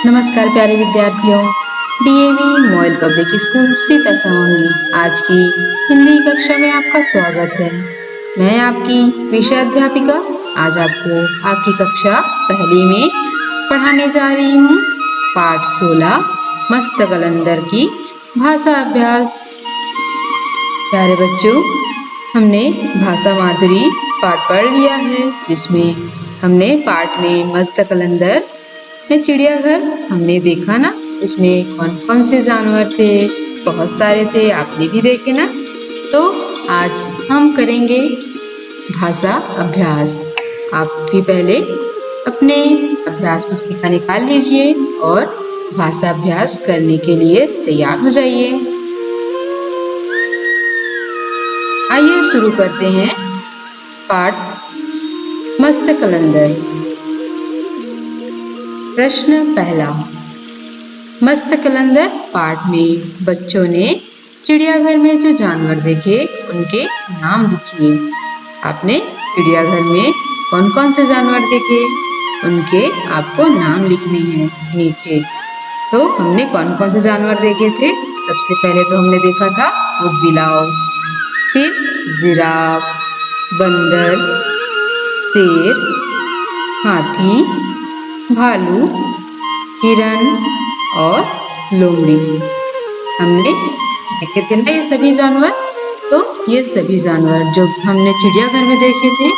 नमस्कार प्यारे विद्यार्थियों। DAV model public school Sita समांगी आज की हिंदी कक्षा में आपका स्वागत है। मैं आपकी विषय अध्यापिका आज आपको आपकी कक्षा पहली में पढ़ाने जा रही हूँ। पाठ 16 मस्त कलंदर की भाषा अभ्यास। प्यारे बच्चों, हमने भाषा माधुरी पाठ पढ़ लिया है, जिसमें हमने पाठ में मस्त कलंदर में चिड़ियाघर हमने देखा ना। उसमें कौन कौन से जानवर थे, बहुत सारे थे, आपने भी देखे ना। तो आज हम करेंगे भाषा अभ्यास। आप भी पहले अपने अभ्यास पुस्तिका निकाल लीजिए और भाषा अभ्यास करने के लिए तैयार हो जाइए। आइए शुरू करते हैं पाठ मस्त कलंदर। प्रश्न पहला। मस्त कलंदर पाठ में बच्चों ने चिड़ियाघर में जो जानवर देखे उनके नाम लिखिए। आपने चिड़ियाघर में कौन कौन से जानवर देखे, उनके आपको नाम लिखने हैं नीचे। तो हमने कौन कौन से जानवर देखे थे? सबसे पहले तो हमने देखा था ऊदबिलाव, फिर जिराफ, बंदर, शेर, हाथी, भालू, हिरन और लोमड़ी। हमने देखे थे ना ये सभी जानवर। तो ये सभी जानवर जो हमने चिड़ियाघर में देखे थे,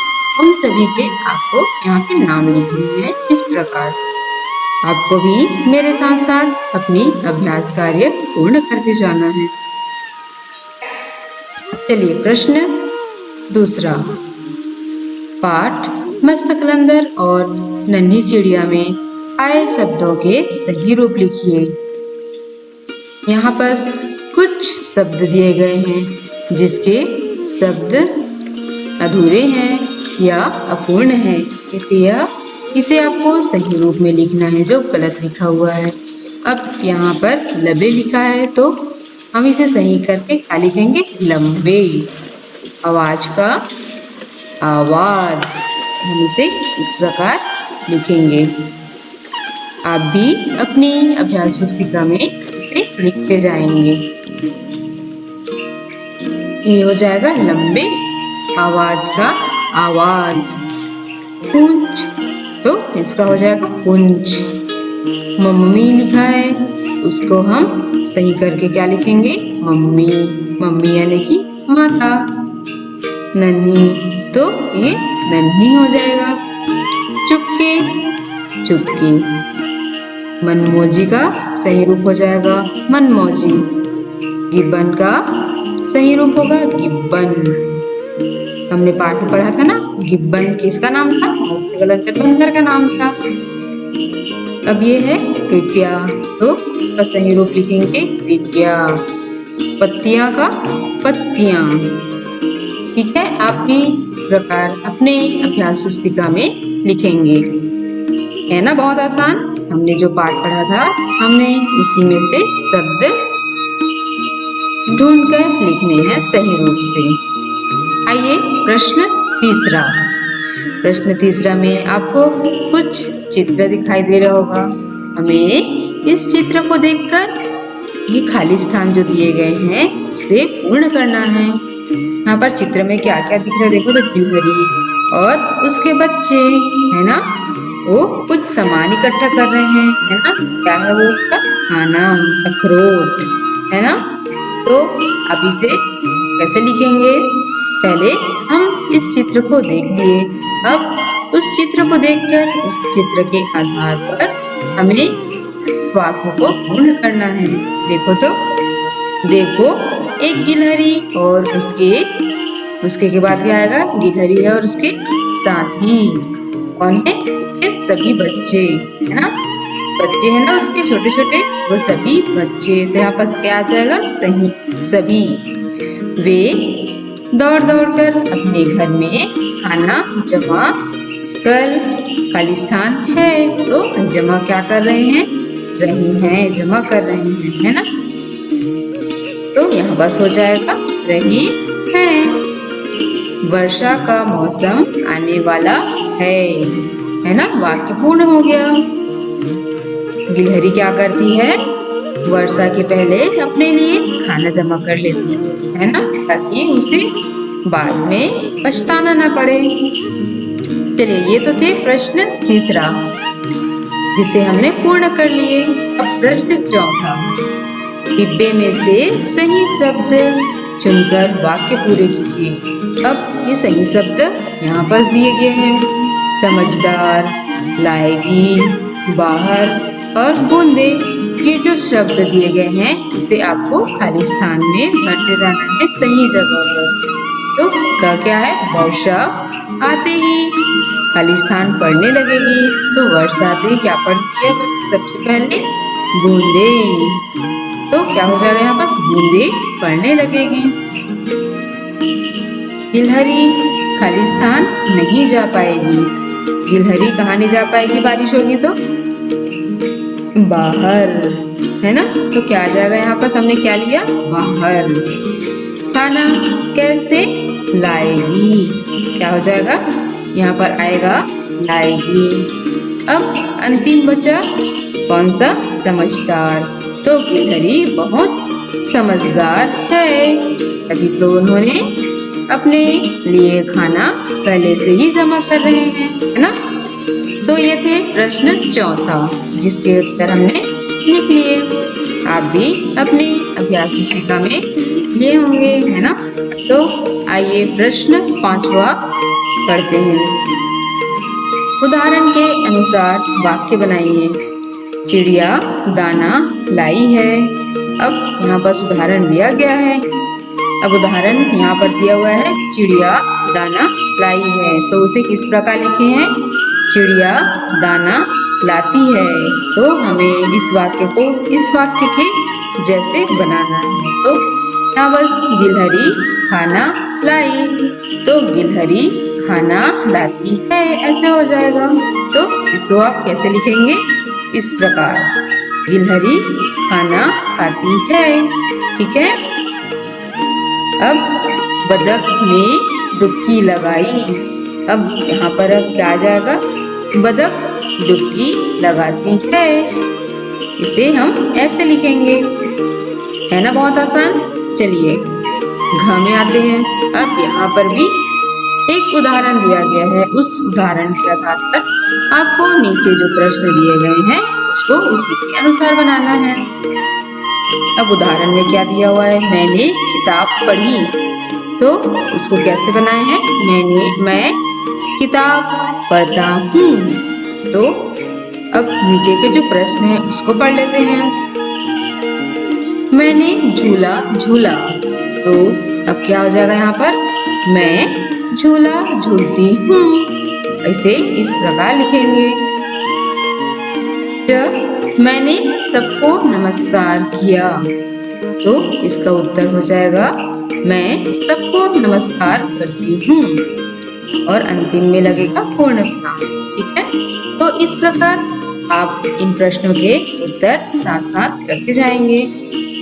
उन सभी के आपको यहाँ पे नाम लिखने हैं इस प्रकार। आपको भी मेरे साथ साथ अपनी अभ्यास कार्य पूर्ण करते जाना है। चलिए प्रश्न दूसरा। पाठ मस्त कलंदर और नन्ही चिड़िया में आए शब्दों के सही रूप लिखिए। यहाँ पर कुछ शब्द दिए गए हैं जिसके शब्द अधूरे हैं या अपूर्ण हैं। इसे आपको सही रूप में लिखना है, जो गलत लिखा हुआ है। अब यहाँ पर लबे लिखा है तो हम इसे सही करके क्या लिखेंगे? लंबे। आवाज का आवाज, हम इसे इस प्रकार लिखेंगे। आप भी अपनी अभ्यास पुस्तिका में इसे लिखते जाएंगे। ये हो जाएगा लंबे, आवाज का आवाज। पूंछ, तो इसका हो जाएगा पुंछ। मम्मी लिखा है, उसको हम सही करके क्या लिखेंगे? मम्मी। मम्मी यानी कि माता। नन्ही, तो ये नन्ही हो जाएगा। चुपके, चुपके। मनमोजी का सही रूप हो जाएगा मनमोजी। गिब्बन का सही रूप होगा गिब्बन। हमने पाठ में पढ़ा था ना, गिब्बन किसका नाम था? मस्त कलंदर बंदर का नाम था। अब ये है कृपया, तो इसका सही रूप लिखेंगे कृपया। पत्तियां का पत्तियां। ठीक है, आप भी इस प्रकार अपने अभ्यास पुस्तिका में लिखेंगे। है ना बहुत आसान। हमने जो पाठ पढ़ा था, हमने उसी में से शब्द ढूंढकर लिखने हैं सही रूप से। आइए प्रश्न तीसरा। प्रश्न तीसरा में आपको कुछ चित्र दिखाई दे रहा होगा। हमें इस चित्र को देखकर ये खाली स्थान जो दिए गए हैं उसे पूर्ण करना है। यहाँ पर चित्र में क्या क्या दिख रहा है देखो तो गिलहरी और उसके बच्चे, है ना, वो कुछ सामान इकट्ठा कर रहे हैं, है ना। क्या है वो? उसका खाना, अखरोट, है ना। तो अब इसे कैसे लिखेंगे? पहले हम इस चित्र को देख लिए। अब उस चित्र को देखकर उस चित्र के आधार पर हमें इस वाक्य को पूर्ण करना है। देखो तो, देखो एक गिलहरी और उसके के बाद क्या आएगा? गिलहरी है और उसके साथी कौन है? उसके सभी बच्चे, है ना। बच्चे है ना उसके छोटे छोटे, वो सभी बच्चे। तो यहाँ पर क्या आ जाएगा? सही सभी। वे दौड़ दौड़ कर अपने घर में खाना जमा कर, खाली स्थान है तो जमा क्या कर रहे हैं? जमा कर रहे हैं, है ना। तो यहाँ बस हो जाएगा रही है। वर्षा का मौसम आने वाला है ना। वाक्य पूर्ण हो गया। गिलहरी क्या करती है, वर्षा के पहले अपने लिए खाना जमा कर लेती है ना, ताकि उसे बाद में पछताना ना पड़े। चलिए, ये तो थे प्रश्न तीसरा, जिसे हमने पूर्ण कर लिए। अब प्रश्न चौथा, डिब्बे में से सही शब्द चुनकर वाक्य पूरे कीजिए। अब ये सही शब्द यहाँ पर दिए गए हैं, समझदार, लाएगी, बाहर और बूंदे। ये जो शब्द दिए गए हैं उसे आपको खाली स्थान में भरते जाना है सही जगह पर। तो क्या है, वर्षा आते ही खाली स्थान पड़ने लगेगी, तो वर्षा आते ही क्या पड़ती है सबसे पहले, बूंदे। तो क्या हो जाएगा यहाँ पास, बूंदे पड़ने लगेगी। गिलहरी खाली स्थान नहीं जा पाएगी। गिलहरी कहाँ नहीं जा पाएगी बारिश होगी तो, बाहर, है ना। तो क्या आ जाएगा यहाँ पास, हमने क्या लिया, बाहर। खाना कैसे लाएगी, क्या हो जाएगा यहाँ पर आएगा, लाएगी। अब अंतिम बचा कौन सा, समझदार। तो गिलहरी बहुत समझदार है, तभी तो उन्होंने अपने लिए खाना पहले से ही जमा कर रहे हैं, है ना। तो ये थे प्रश्न चौथा, जिसके उत्तर हमने लिख लिए। आप भी अपनी अभ्यास पुस्तिका में लिख लिए होंगे, है ना। तो आइए प्रश्न पांचवा पढ़ते हैं। उदाहरण के अनुसार वाक्य बनाइए। चिड़िया दाना लाई है। अब यहाँ पर उदाहरण दिया गया है। अब उदाहरण यहाँ पर दिया हुआ है, चिड़िया दाना लाई है, तो उसे किस प्रकार लिखे हैं, चिड़िया दाना लाती है। तो हमें इस वाक्य को इस वाक्य के जैसे बनाना है। तो यहाँ बस गिलहरी खाना लाई, तो गिलहरी खाना लाती है, ऐसे हो जाएगा। तो इसको आप कैसे लिखेंगे, इस प्रकार, गिलहरी खाना खाती है, ठीक है। अब बतख ने डुबकी लगाई। अब यहाँ पर अब क्या आ जाएगा, बतख डुबकी लगाती है, इसे हम ऐसे लिखेंगे, है ना, बहुत आसान। चलिए घ में आते हैं। अब यहाँ पर भी एक उदाहरण दिया गया है, उस उदाहरण के आधार पर आपको नीचे जो प्रश्न दिए गए हैं उसको उसी के अनुसार बनाना है। अब उदाहरण में क्या दिया हुआ है, मैंने किताब पढ़ी, तो उसको कैसे बनाए हैं, मैं किताब पढ़ता हूँ। तो अब नीचे के जो प्रश्न है उसको पढ़ लेते हैं। मैंने झूला झूला, तो अब क्या हो जाएगा यहाँ पर, मैं झूला झूलती हूँ, ऐसे इस प्रकार लिखेंगे। जब मैंने सबको नमस्कार किया, तो इसका उत्तर हो जाएगा, मैं सबको नमस्कार करती हूँ, और अंतिम में लगेगा पूर्ण विराम, ठीक है। तो इस प्रकार आप इन प्रश्नों के उत्तर साथ साथ करते जाएंगे।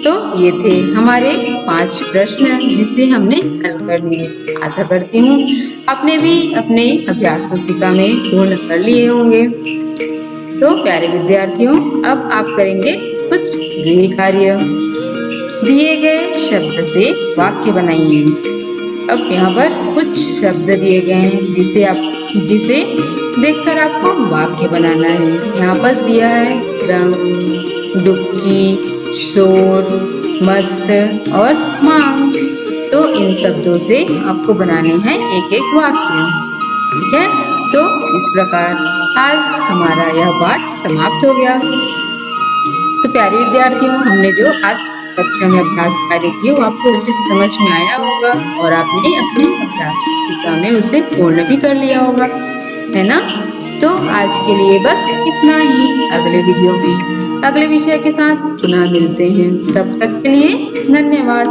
तो ये थे हमारे 5 प्रश्न, जिसे हमने हल कर लिए। आशा करती हूँ आपने भी अपने अभ्यास पुस्तिका में पूर्ण कर लिए होंगे। तो प्यारे विद्यार्थियों, अब आप करेंगे कुछ गृह कार्य। दिए गए शब्द से वाक्य बनाइए। अब यहाँ पर कुछ शब्द दिए गए हैं, जिसे देखकर आपको वाक्य बनाना है। यहाँ पर दिया है रंग, डुबकी, शोर, मस्त और मांग। तो इन शब्दों से आपको बनाने हैं एक एक वाक्य, ठीक है। तो इस प्रकार आज हमारा यह पाठ समाप्त हो गया। तो प्यारे विद्यार्थियों, हमने जो आज कक्षा में अभ्यास कार्य किया वो आपको अच्छे से समझ में आया होगा, और आपने अपने अभ्यास पुस्तिका में उसे पूर्ण भी कर लिया होगा, है ना। तो आज के लिए बस इतना ही। अगले वीडियो में अगले विषय के साथ पुनः मिलते हैं। तब तक के लिए धन्यवाद।